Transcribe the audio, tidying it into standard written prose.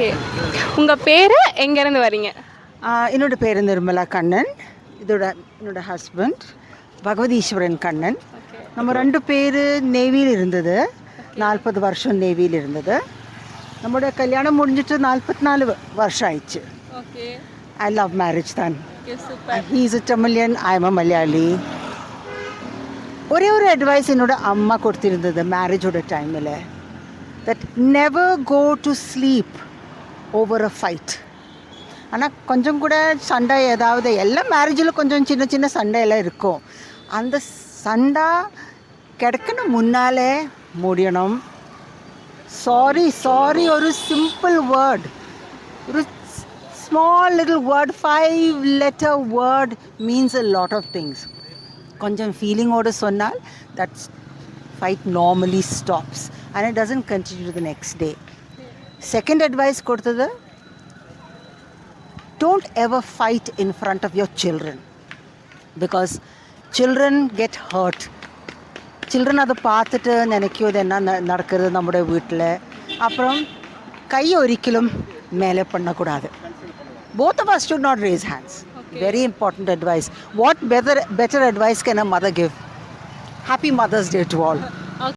Okay. உங்கள் பேர் எங்கேருந்து வரீங்க? என்னோட பேர் நிர்மலா கண்ணன். என்னோட ஹஸ்பண்ட் பகவதீஸ்வரன் கண்ணன். நம்ம 2 பேர் நேவியில் இருந்தது. 40 வருஷம் நேவியில் இருந்தது. நம்மளோட கல்யாணம் முடிஞ்சிட்டு 44 வருஷம் ஆயிடுச்சு. ஓகே. ஐ லவ் மேரேஜ் தான். Okay, super. He is a Tamilian, I am a Malayali. ஒரே ஒரு அட்வைஸ் என்னோட அம்மா கொடுத்திருந்தது மேரேஜோட டைமில், that never go to sleep over a fight. ஆனால் கொஞ்சம் கூட சண்டை ஏதாவது, எல்லா மேரேஜில் கொஞ்சம் சின்ன சின்ன சண்டையெல்லாம் இருக்கும். அந்த சண்டை கிடக்கணும் முன்னாலே முடியணும். சாரி சாரி ஒரு சிம்பிள் வேர்ட், ஒரு small little word, 5-letter word means a lot of things. கொஞ்சம் ஃபீலிங்கோடு சொன்னால் that fight normally stops and it doesn't continue the next day. Second advice கொடுத்தது, don't ever fight in front of your children because children get hurt. Children அதை பார்த்துட்டு நினைக்கிறது என்ன நடக்கிறது நம்முடைய வீட்டில். அப்புறம் கை ஒரிக்கலும் மேலே பண்ணக்கூடாது. Both of us should not raise hands. Very important advice. What better advice can a mother give? Happy Mother's Day to all.